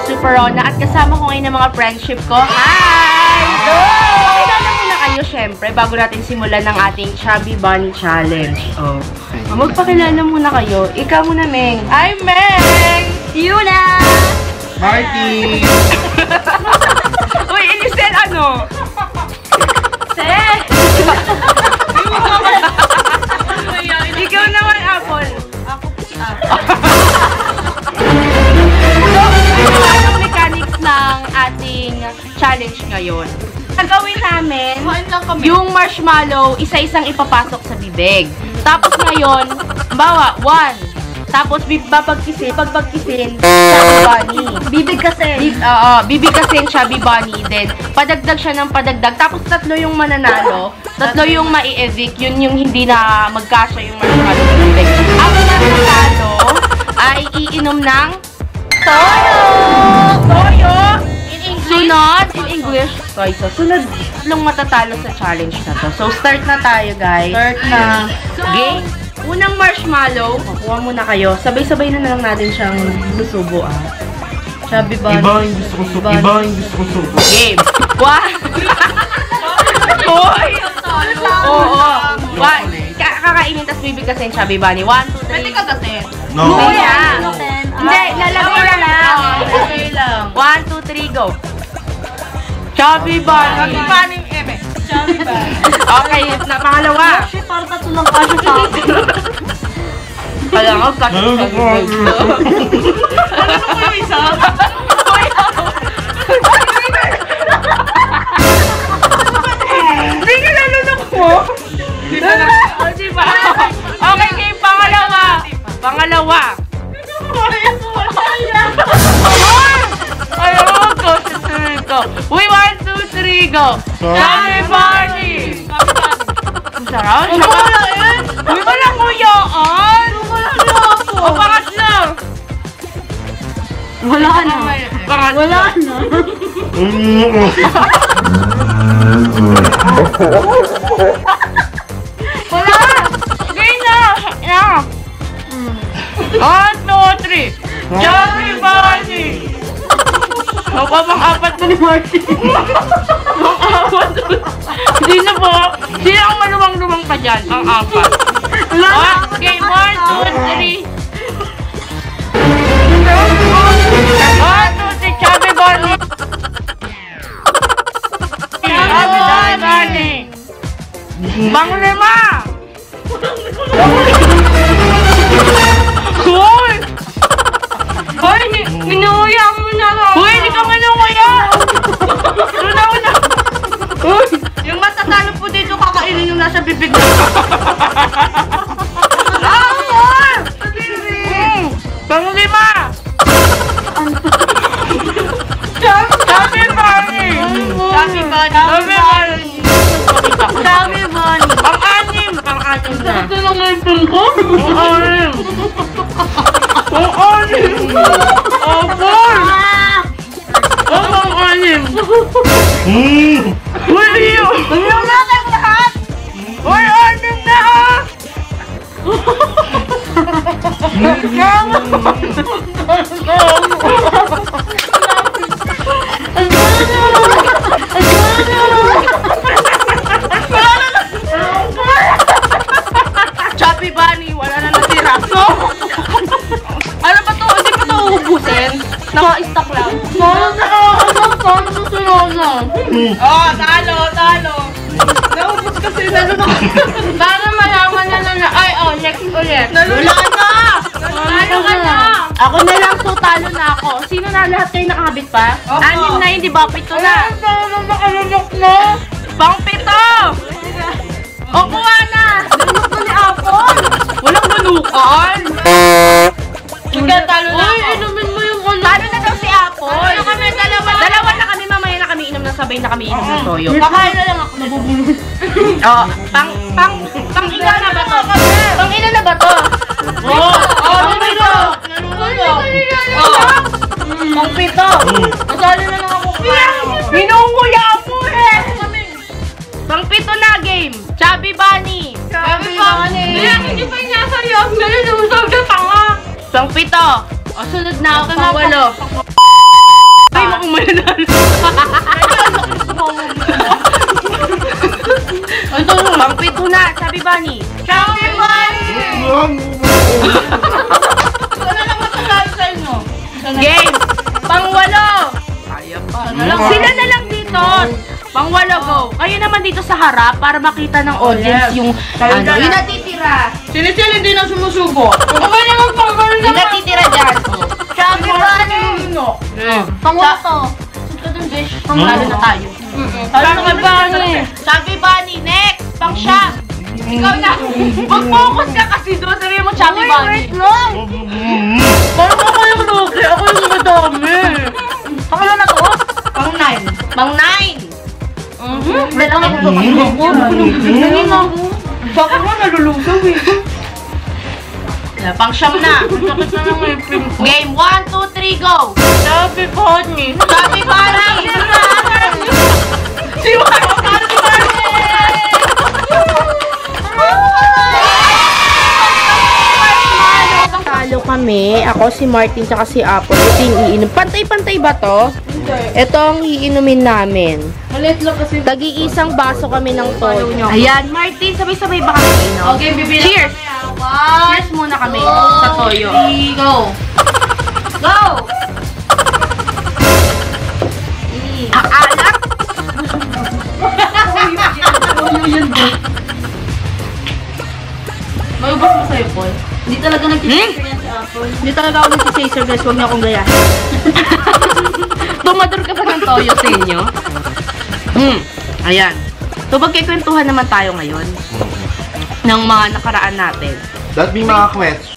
Super Rona at kasama ko ngayon ng mga friendship ko. Hi! Pakilala muna kayo syempre bago natin simulan ng ating Chubby Bunny Challenge. Oh. Magpakilala muna kayo. Ikaw muna, Meng. I'm Meng! Yuna! Marty! Uy, Elisel, ano? Ikaw naman, Apple. Ako si Apple. So, ano ang mechanics ng ating challenge ngayon? Gagawin namin yung marshmallow, isa-isang ipapasok sa bibig. Tapos ngayon, bawa, 1. Tapos babagkisin, pagpagkisin, Chubby Bunny. Bibigkasin. Bibigkasin, Chubby Bunny. Then, padagdag siya ng padagdag. Tapos 3 yung mananalo. 3 yung mai-evict. Yun yung hindi na magkasya yung marshmallow sa bibig. Ang mananalo ay iinom ng toyo! Toyo! In English? Sunod, in English. So, sunod lang matatalo sa challenge na to. So, start na tayo, guys. Start na. Game. Unang marshmallow, makuha muna kayo. Sabay-sabay na lang natin siyang lusubo, ah. Chubby Bunny. Iba yung gusto ko subo. Iba yung gusto ko subo. Game. 1. Hoy! Oo. 1. Kakainin, tapos bibigkasin Chubby Bunny. 1, 2, 3. Pwede kagasin. No. Hindi, lalagay na lang. Lalagay lang. 1, 2, 3, go. Chubby Bunny. Chubby Bunny, eme. Chubby Bunny. Okay, pangalawa. Kasi para tatlo lang kasi sa akin. Kaya nga, kasi sa bibig. Ano ko yung isa? Hindi ka nalunok mo? Diba? Okay, game pangalawa. Pangalawa. Ayaw ko, susunod ko. We 1, 2, 3, go. Chubby Bunny. Ang sarap. Wala yan. Uy, walang nguyaan. O, pangatlo. Wala na. Pangatlo. Wala na. Wala. Game na. Yeah. 1, 2, 3. Chubby Bunny. Pang-apat na ni Marty. Pang-apat. Hindi na po. Hindi na ang maluwang-luwang pa dyan. Ang apat. Okay, 1, 2, 3. 1, 2, 3. Chubby Bunny. Chubby Bunny. Pang-lima. Hoy! Hoy! Minuya mo na lang! Hoy! Hindi ka minuya! Lunaw na! Hoy! Yung matatalo po dito, kakainin yung nasa bibig na. Lawan! Pang-lima! Chubby Bunny! Chubby Bunny! Chubby Bunny! Chubby Bunny! Pang-anim! Pang-anim na! Ito lang na yung tungko? Pang-anim! Pang-anim! Apol! Pang-anim! Uy, iyo! Ayaw na kayo lahat! Uy, anim na ah! Chubby Bunny, wala na natira. Ano ba to? Hindi pa to uubusin? Naka-stock lang. Oh, talo, talo. Naubos kasi nalunok. Para malaman na. Ay, oh, next ulit. Nalunok na! Talo ka na! Ako na lang, so talo na ako. Sino na lahat kayo nakabit pa? 6 na yun, di ba? 7 na. Nakalunok na. Pang-7! O, kuha na! Nalunok na ni Apple! Walang manukan! Ikaw, talo na ako. Uy, inumin mo yung ulo. Talo na daw si Apple. Talo na kami, dalawa na kami. Mamaya na kami inom ng sabay na kami inom ng toyo. Kakain na lang ako. Nabubulong. Oh, pang-ina na ba to? Pang-ina na ba to? Oo. Oo, nalito. Pang-pito. Masali na lang ako. Minunguya ako eh. Pang-pito na game. Chubby Bunny. Chubby Bunny. Hindi pa niya sariyang. Nalito. Pang-pito. O, sunod na ako. Pang-walo. Bunny. Chubby Bunny! Sana lang matagal sa inyo. Game! Pang-walo! Sila na lang dito. Pang-walo, go. Kayo naman dito sa harap para makita ng audience yung yung natitira. Sinisil hindi na sumusubo. Okay na magpagawin Yung natitira dyan. Chubby Bunny! Pangulo to. Lalo na tayo. Chubby Bunny! Chubby Bunny, next! Pang-shop! Ikaw na! Mag-focus ka kasi doon. Sabihin mo, Chubby Bunny. Wait lang! Parang ako yung lugi. Ako yung madami. Pakala na to? Pang-9. Pang-9! Wait lang ako. Tingin ako. Bakit mo nalulusaw eh? Pang-shop na. Game 1, 2, 3, go! Chubby Bunny! Chubby Bunny! Si Talo kami. Ako, si Martin, tsaka si Apple. Ito yung iinom. Pantay-pantay ba to? Ito ang iinumin namin. Malit lang kasi. Tagi-isang baso kami ng toyo. Ayan, Martin, sabay-sabay ba kami inom? Okay, bibilang. Cheers! Cheers muna kami sa toyo. Go! Go! Alak! May ubas mo sa'yo, Paul. Hindi talaga nag-chaser yan si Apple. Hindi talaga ako nag-chaser, guys. Huwag niyo akong gayahin. Tumador ka pa ng toyo sa inyo. Ayan. So, magkikwentuhan naman tayo ngayon ng mga nakaraan natin. That be mga kwets.